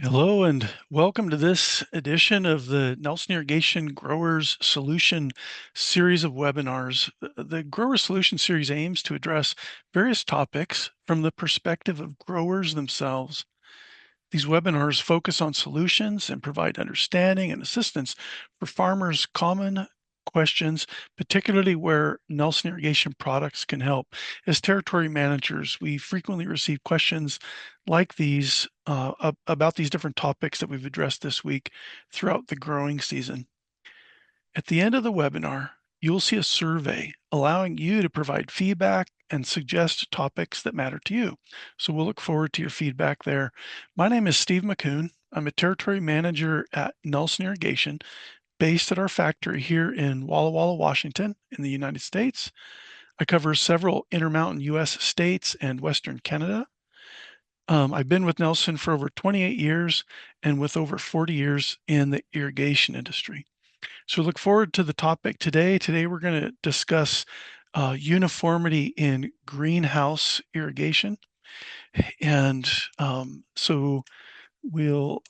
Hello and welcome to this edition of the Nelson Irrigation Growers Solution series of webinars. The Grower Solution series aims to address various topics from the perspective of growers themselves. These webinars focus on solutions and provide understanding and assistance for farmers' common questions, particularly where Nelson Irrigation products can help. As territory managers, we frequently receive questions like these about these different topics that we've addressed this week throughout the growing season. At the end of the webinar, you'll see a survey allowing you to provide feedback and suggest topics that matter to you. So we'll look forward to your feedback there. My name is Steve McCoon. I'm a territory manager at Nelson Irrigation, based at our factory here in Walla Walla, Washington, in the United States. I cover several Intermountain US states and Western Canada. I've been with Nelson for over 28 years and with over 40 years in the irrigation industry. So look forward to the topic today. Today we're going to discuss uniformity in greenhouse irrigation. And so we'll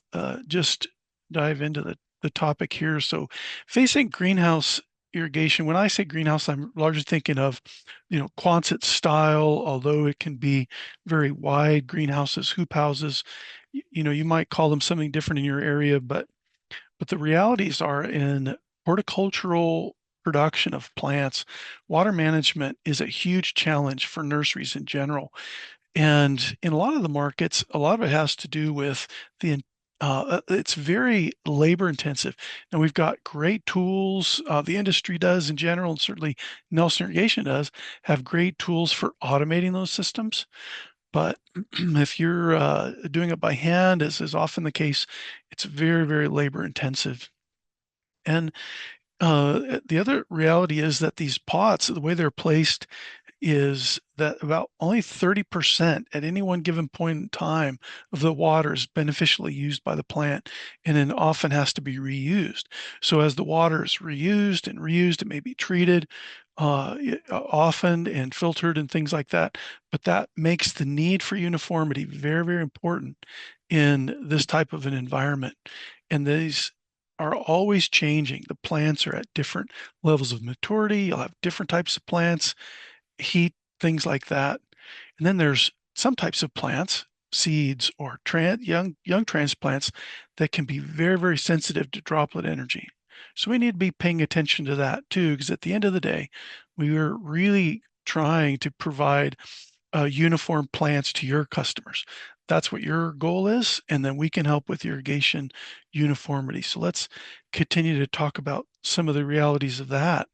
just dive into the topic here. So facing greenhouse irrigation, when I say greenhouse, I'm largely thinking of, Quonset style, although it can be very wide greenhouses, hoop houses. You might call them something different in your area, but the realities are in horticultural production of plants, water management is a huge challenge for nurseries in general. And in a lot of the markets, a lot of it has to do with it's very labor intensive. Now we've got great tools. The industry does in general, and certainly Nelson Irrigation does have great tools for automating those systems. But if you're doing it by hand, as is often the case, it's very, very labor intensive. And the other reality is that these pots, the way they're placed, is that about only 30% at any one given point in time of the water is beneficially used by the plant, and then often has to be reused. So as the water is reused and reused, it may be treated often and filtered and things like that. But that makes the need for uniformity very, very important in this type of an environment. And these are always changing. The plants are at different levels of maturity. You'll have different types of plants, heat, things like that. And then there's some types of plants, seeds or young transplants that can be very, very sensitive to droplet energy. So we need to be paying attention to that too, because at the end of the day, we are really trying to provide uniform plants to your customers. That's what your goal is, and then we can help with irrigation uniformity. So let's continue to talk about some of the realities of that.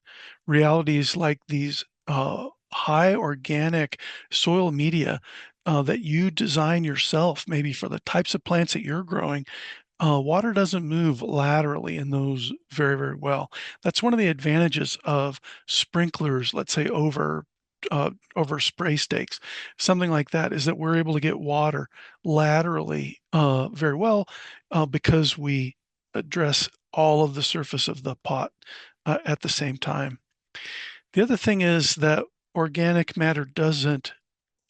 Realities like these high organic soil media that you design yourself, maybe for the types of plants that you're growing. Water doesn't move laterally in those very, very well. That's one of the advantages of sprinklers, let's say over spray stakes, something like that, is that we're able to get water laterally very well because we address all of the surface of the pot at the same time. The other thing is that organic matter doesn't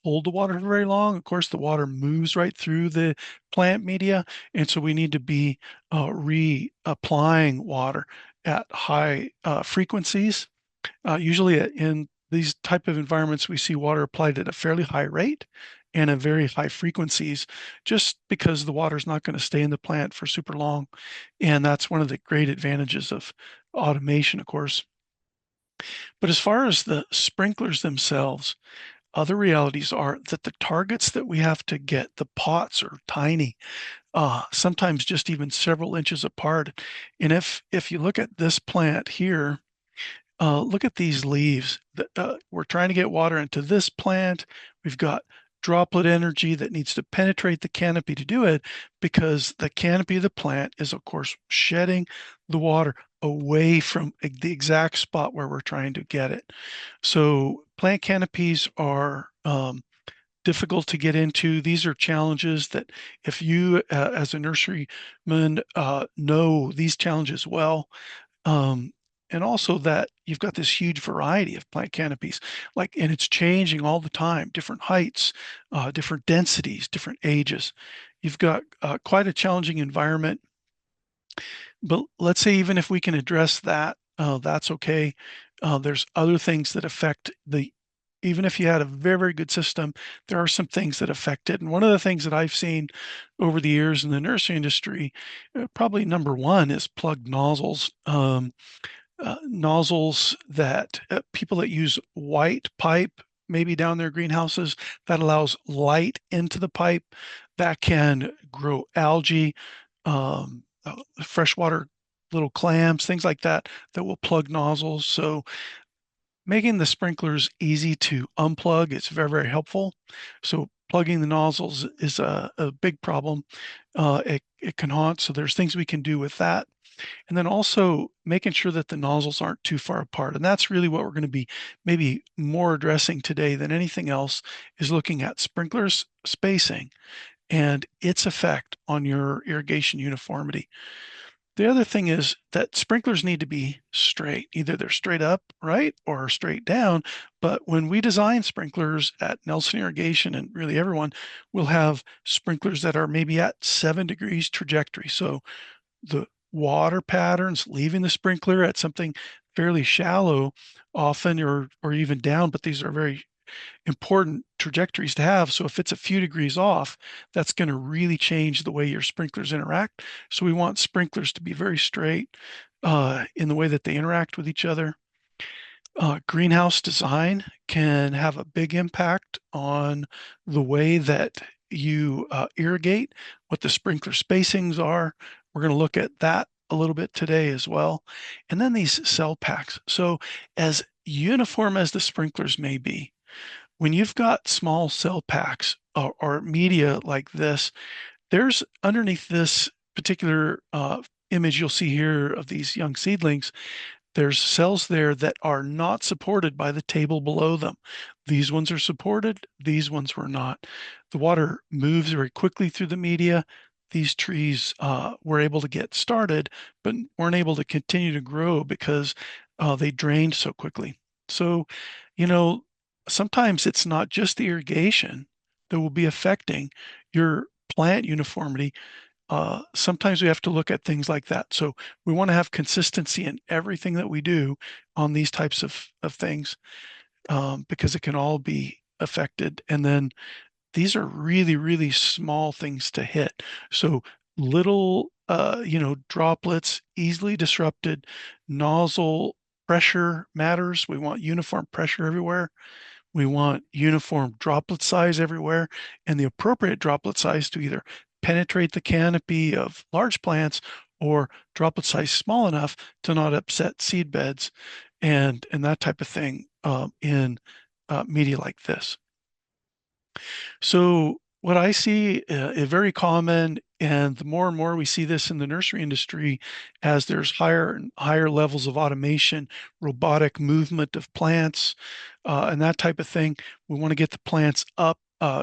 hold the water for very long. Of course, the water moves right through the plant media, and so we need to be reapplying water at high frequencies. Usually in these type of environments, we see water applied at a fairly high rate and at very high frequencies, just because the water is not going to stay in the plant for super long. And that's one of the great advantages of automation, of course. But as far as the sprinklers themselves, other realities are that the targets that we have to get, the pots are tiny, sometimes just even several inches apart. And if you look at this plant here, look at these leaves. We're trying to get water into this plant. We've got droplet energy that needs to penetrate the canopy to do it, because the canopy of the plant is, of course, shedding the water away from the exact spot where we're trying to get it. So plant canopies are difficult to get into. These are challenges that if you, as a nurseryman, know these challenges well, and also that you've got this huge variety of plant canopies, and it's changing all the time, different heights, different densities, different ages. you've got quite a challenging environment. But let's say even if we can address that, that's okay. There's other things that affect even if you had a very, very good system, there are some things that affect it. And one of the things that I've seen over the years in the nursery industry, probably number one is plugged nozzles. Nozzles that people that use white pipe, maybe down their greenhouses, that allows light into the pipe that can grow algae, freshwater little clams, things like that, that will plug nozzles. So making the sprinklers easy to unplug is very, very helpful. So plugging the nozzles is a big problem. It can haunt. So there's things we can do with that. And then also making sure that the nozzles aren't too far apart. And that's really what we're going to be maybe more addressing today than anything else, is looking at sprinklers spacing and its effect on your irrigation uniformity. The other thing is that sprinklers need to be straight. Either they're straight up, right, or straight down. But when we design sprinklers at Nelson Irrigation, and really everyone will have sprinklers that are maybe at 7 degrees trajectory. So the water patterns leaving the sprinkler at something fairly shallow often, or even down, but these are very important trajectories to have. So if it's a few degrees off, that's going to really change the way your sprinklers interact. So we want sprinklers to be very straight in the way that they interact with each other. Greenhouse design can have a big impact on the way that you irrigate, what the sprinkler spacings are. We're going to look at that a little bit today as well. And then these cell packs. So as uniform as the sprinklers may be, when you've got small cell packs or media like this, there's underneath this particular image you'll see here of these young seedlings, there's cells there that are not supported by the table below them. These ones are supported, these ones were not. The water moves very quickly through the media. These trees were able to get started, but weren't able to continue to grow because they drained so quickly. So, you know, sometimes it's not just the irrigation that will be affecting your plant uniformity. Sometimes we have to look at things like that. So we want to have consistency in everything that we do on these types of things, because it can all be affected. And then these are really, really small things to hit. So little, droplets, easily disrupted. Nozzle pressure matters. We want uniform pressure everywhere. We want uniform droplet size everywhere, and the appropriate droplet size to either penetrate the canopy of large plants or droplet size small enough to not upset seed beds and that type of thing in media like this. So what I see is very common, and the more and more we see this in the nursery industry, as there's higher and higher levels of automation, robotic movement of plants, and that type of thing. We want to get the plants up,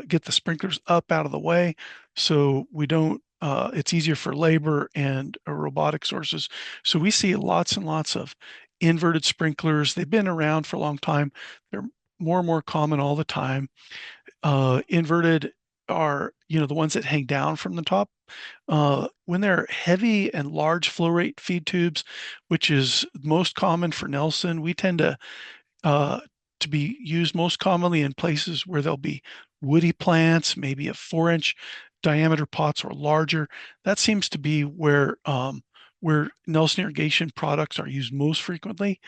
get the sprinklers up out of the way, so we don't. It's easier for labor and robotic sources. So we see lots and lots of inverted sprinklers. They've been around for a long time. They're more and more common all the time. Inverted are, the ones that hang down from the top. When they're heavy and large flow rate feed tubes, which is most common for Nelson, we tend uh, to be used most commonly in places where there'll be woody plants, maybe a 4-inch diameter pots or larger. That seems to be where Nelson irrigation products are used most frequently.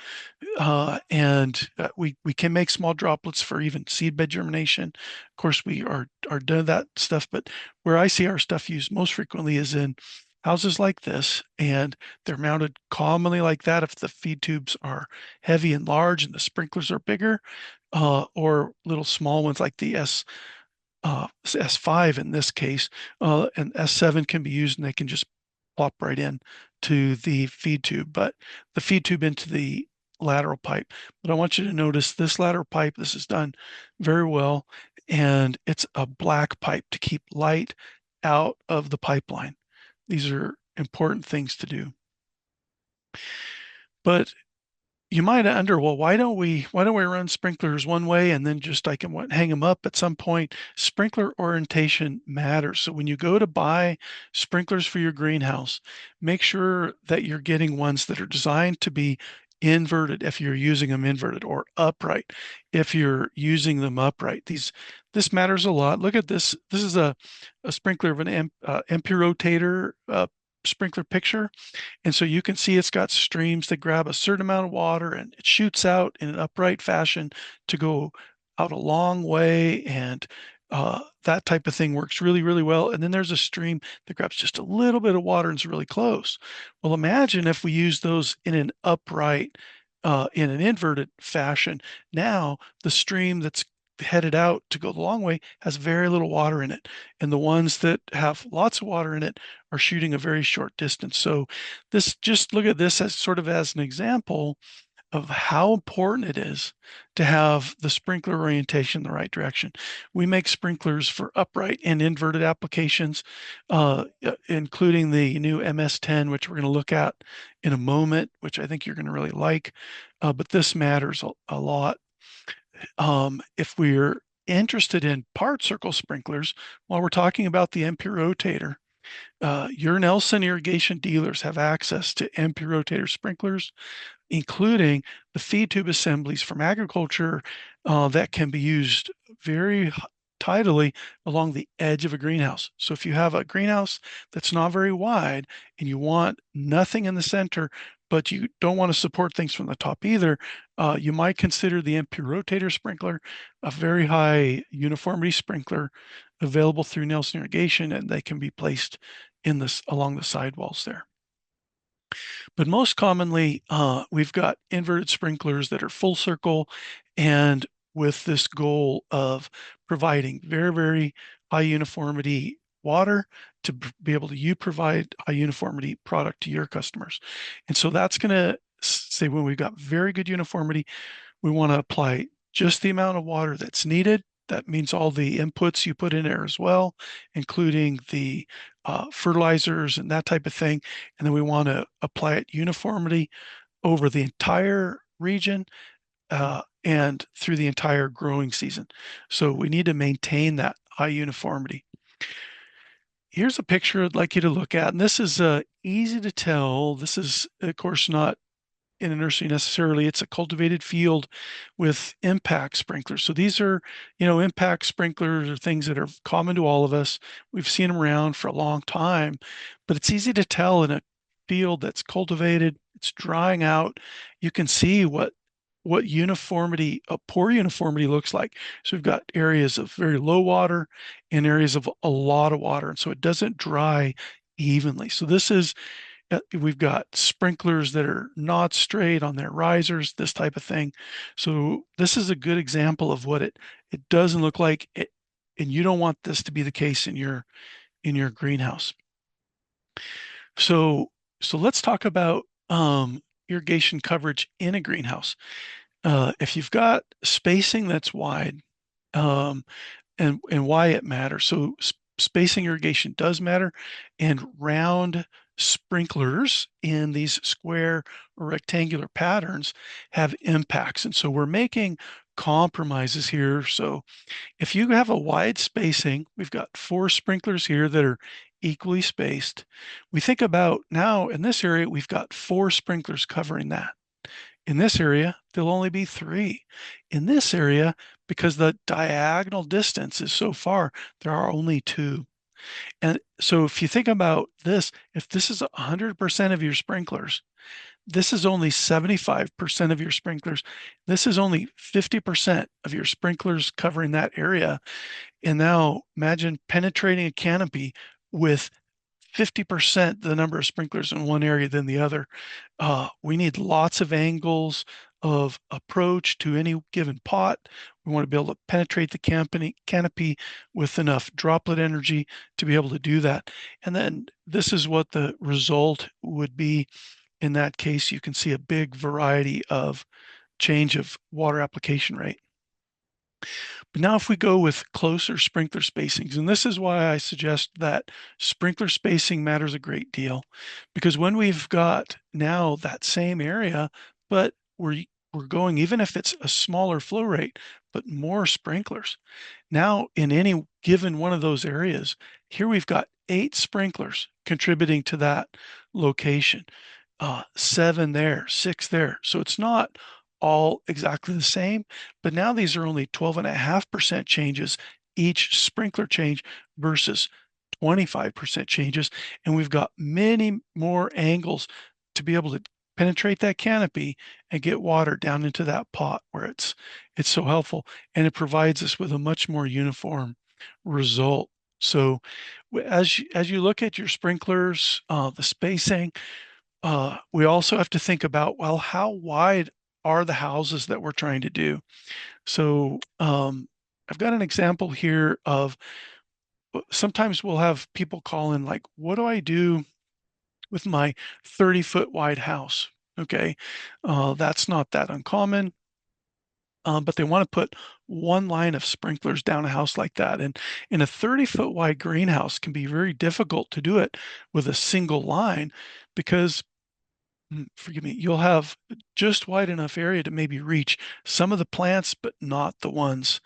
And we can make small droplets for even seedbed germination. Of course, we are doing that stuff, but where I see our stuff used most frequently is in houses like this, and they're mounted commonly like that if the feed tubes are heavy and large and the sprinklers are bigger, or little small ones like the S5 in this case, and S7 can be used and they can just plop right in to the feed tube, but the feed tube into the lateral pipe. But I want you to notice this lateral pipe, this is done very well, and it's a black pipe to keep light out of the pipeline. These are important things to do. But You might wonder, well, why don't we run sprinklers one way and then just I can hang them up at some point? Sprinkler orientation matters. So when you go to buy sprinklers for your greenhouse, make sure that you're getting ones that are designed to be inverted if you're using them inverted, or upright if you're using them upright. This matters a lot. Look at this. This is a sprinkler of an MP rotator sprinkler picture. And so you can see it's got streams that grab a certain amount of water and it shoots out in an upright fashion to go out a long way. And that type of thing works really, really well. And then there's a stream that grabs just a little bit of water and is really close. Well, imagine if we use those in an upright, in an inverted fashion. Now the stream that's headed out to go the long way has very little water in it. And the ones that have lots of water in it are shooting a very short distance. So just look at this as sort of as an example of how important it is to have the sprinkler orientation in the right direction. We make sprinklers for upright and inverted applications, including the new MS10, which we're going to look at in a moment, which I think you're going to really like. But this matters a lot. If we're interested in part circle sprinklers, while we're talking about the MP rotator, your Nelson irrigation dealers have access to MP rotator sprinklers, including the feed tube assemblies from agriculture that can be used very tidily along the edge of a greenhouse. So if you have a greenhouse that's not very wide and you want nothing in the center, but you don't want to support things from the top either, you might consider the MP rotator sprinkler, a very high uniformity sprinkler available through Nelson Irrigation, and they can be placed in this along the sidewalls there. But most commonly, we've got inverted sprinklers that are full circle and with this goal of providing very, very high uniformity water to be able to provide high uniformity product to your customers. And so that's going to say when we've got very good uniformity, we want to apply just the amount of water that's needed. That means all the inputs you put in there as well, including the fertilizers and that type of thing. And then we want to apply it uniformity over the entire region and through the entire growing season. So we need to maintain that high uniformity. Here's a picture I'd like you to look at, and this is easy to tell. This is, of course, not in a nursery necessarily. It's a cultivated field with impact sprinklers. So these are, impact sprinklers are things that are common to all of us. We've seen them around for a long time, but it's easy to tell in a field that's cultivated, it's drying out. You can see what uniformity, a poor uniformity looks like. So we've got areas of very low water and areas of a lot of water. And so it doesn't dry evenly. So this is we've got sprinklers that are not straight on their risers, this type of thing. So this is a good example of what it doesn't look like, and you don't want this to be the case in your greenhouse. So let's talk about irrigation coverage in a greenhouse. If you've got spacing that's wide, and why it matters. So spacing irrigation does matter, and round sprinklers in these square or rectangular patterns have impacts. And so we're making compromises here. So if you have a wide spacing, we've got 4 sprinklers here that are equally spaced. We think about now in this area, we've got 4 sprinklers covering that. In this area, there'll only be 3. In this area, because the diagonal distance is so far, there are only 2. And so if you think about this, if this is 100% of your sprinklers, this is only 75% of your sprinklers. This is only 50% of your sprinklers covering that area. And now imagine penetrating a canopy with 50% the number of sprinklers in one area than the other. We need lots of angles of approach to any given pot. We want to be able to penetrate the canopy with enough droplet energy to be able to do that. And then this is what the result would be. In that case, you can see a big variety of change of water application rate. But now if we go with closer sprinkler spacings, and this is why I suggest that sprinkler spacing matters a great deal, because when we've got now that same area, but we're going, even if it's a smaller flow rate, but more sprinklers. Now, in any given one of those areas, here we've got 8 sprinklers contributing to that location. 7 there, 6 there. So it's not all exactly the same, but now these are only 12.5% changes each sprinkler change versus 25% changes. And we've got many more angles to be able to penetrate that canopy and get water down into that pot where it's so helpful. And it provides us with a much more uniform result. So as you look at your sprinklers, the spacing, we also have to think about, well, how wide are the houses that we're trying to do? So I've got an example here of sometimes we'll have people call in like, what do I do with my 30-foot wide house? Okay, that's not that uncommon. But they want to put one line of sprinklers down a house like that. And in a 30-foot wide greenhouse can be very difficult to do it with a single line because forgive me, you'll have just wide enough area to maybe reach some of the plants, but not the ones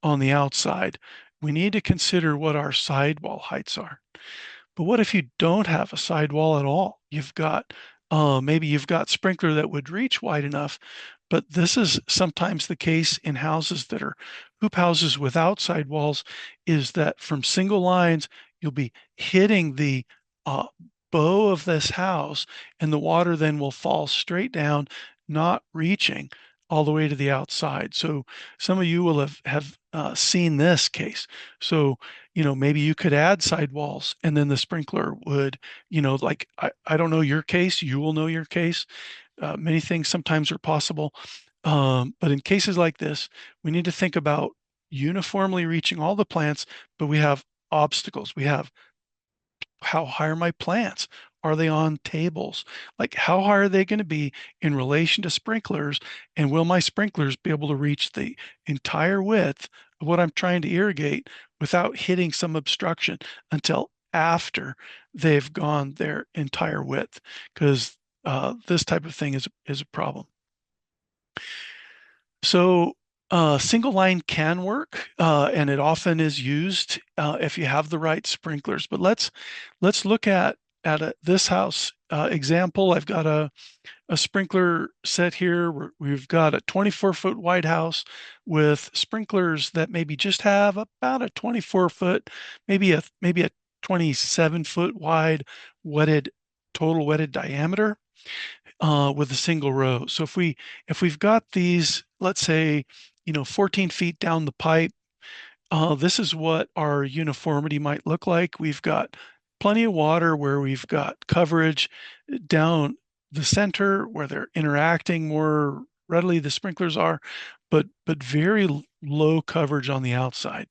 on the outside. We need to consider what our sidewall heights are. But what if you don't have a sidewall at all? You've got maybe you've got sprinkler that would reach wide enough, but this is sometimes the case in houses that are hoop houses without sidewalls, is that from single lines, you'll be hitting the uh, bow of this house, and the water then will fall straight down, not reaching all the way to the outside. So some of you will have seen this case. So maybe you could add sidewalls and then the sprinkler would, like, I don't know your case, you will know your case. Many things sometimes are possible. But in cases like this, we need to think about uniformly reaching all the plants, but we have obstacles. We have, how high are my plants? Are they on tables? Like, how high are they going to be in relation to sprinklers? And will my sprinklers be able to reach the entire width of what I'm trying to irrigate without hitting some obstruction until after they've gone their entire width? Because this type of thing is a problem. So single line can work, and it often is used if you have the right sprinklers. But let's look at this house example. I've got a sprinkler set here. We've got a 24-foot wide house with sprinklers that maybe just have about a 24-foot, maybe a 27-foot wide total wetted diameter with a single row. So if we've got these, let's say, 14 feet down the pipe, this is what our uniformity might look like. We've got plenty of water where we've got coverage down the center where they're interacting more readily, the sprinklers are, but very low coverage on the outside.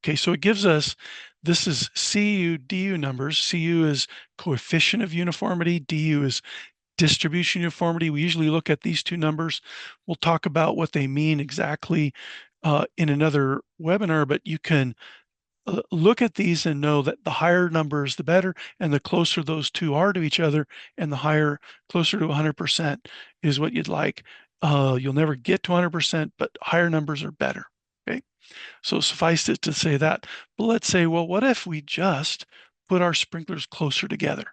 Okay, so it gives us, this is CU, DU numbers. CU is coefficient of uniformity, DU is distribution uniformity. We usually look at these two numbers. We'll talk about what they mean exactly in another webinar, but you can look at these and know that the higher numbers, the better, and the closer those two are to each other, and the higher, closer to 100% is what you'd like. You'll never get to 100%, but higher numbers are better. Okay, so suffice it to say that. But let's say, well, what if we just put our sprinklers closer together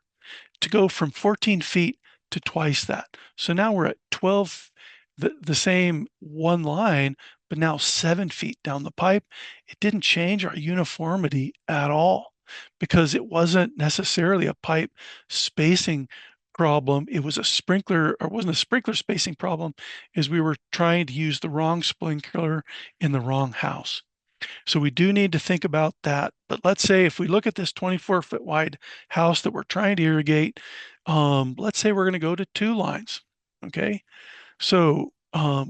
to go from 14 feet to twice that? So now we're at 12, the same one line, but now 7 feet down the pipe. It didn't change our uniformity at all because it wasn't necessarily a pipe spacing problem. It was a sprinkler, or wasn't a sprinkler spacing problem, is we were trying to use the wrong sprinkler in the wrong house. So we do need to think about that. But let's say if we look at this 24-foot wide house that we're trying to irrigate, let's say we're going to go to 2 lines. Okay, so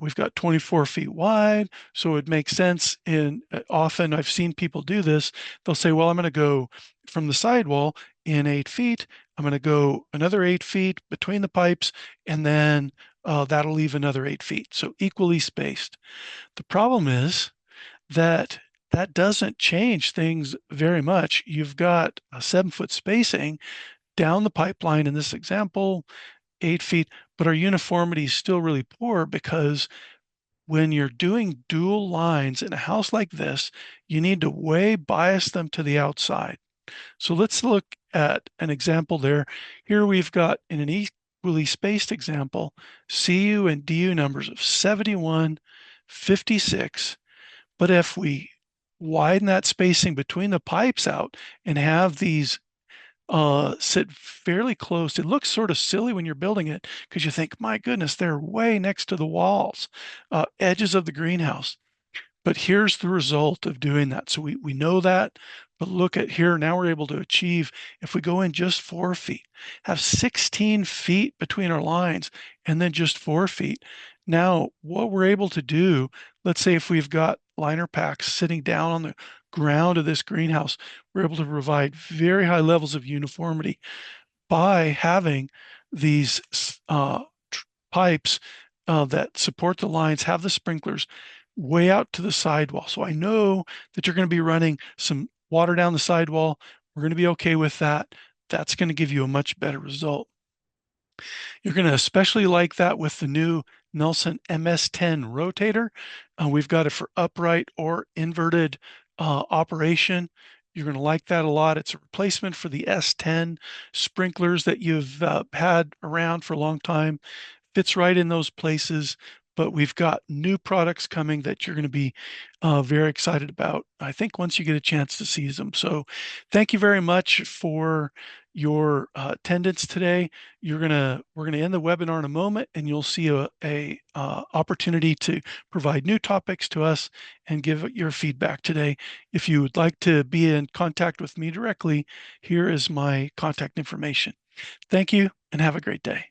we've got 24 feet wide, so it makes sense. In often I've seen people do this. They'll say, well, I'm going to go from the sidewall in 8 feet. I'm going to go another 8 feet between the pipes, and then that'll leave another 8 feet. So equally spaced. The problem is that doesn't change things very much. You've got a 7-foot spacing down the pipeline in this example. 8 feet, but our uniformity is still really poor because when you're doing dual lines in a house like this, you need to way bias them to the outside. So let's look at an example there. Here we've got in an equally spaced example, CU and DU numbers of 71, 56. But if we widen that spacing between the pipes out and have these sit fairly close, it looks sort of silly when you're building it because you think, my goodness, they're way next to the walls, edges of the greenhouse. But here's the result of doing that. So we know that, but look at here. Now we're able to achieve, if we go in just 4 feet, have 16 feet between our lines and then just 4 feet. Now, what we're able to do, let's say if we've got liner packs sitting down on the ground of this greenhouse, we're able to provide very high levels of uniformity by having these pipes that support the lines, have the sprinklers way out to the sidewall. So I know that you're going to be running some water down the sidewall. We're going to be okay with that. That's going to give you a much better result. You're going to especially like that with the new Nelson MS10 rotator. We've got it for upright or inverted operation. You're going to like that a lot. It's a replacement for the S10 sprinklers that you've had around for a long time. Fits right in those places, but we've got new products coming that you're going to be very excited about, I think, once you get a chance to see them. So thank you very much for your attendance today. We're gonna end the webinar in a moment, and you'll see a opportunity to provide new topics to us and give your feedback today. If you would like to be in contact with me directly, here is my contact information. Thank you and have a great day.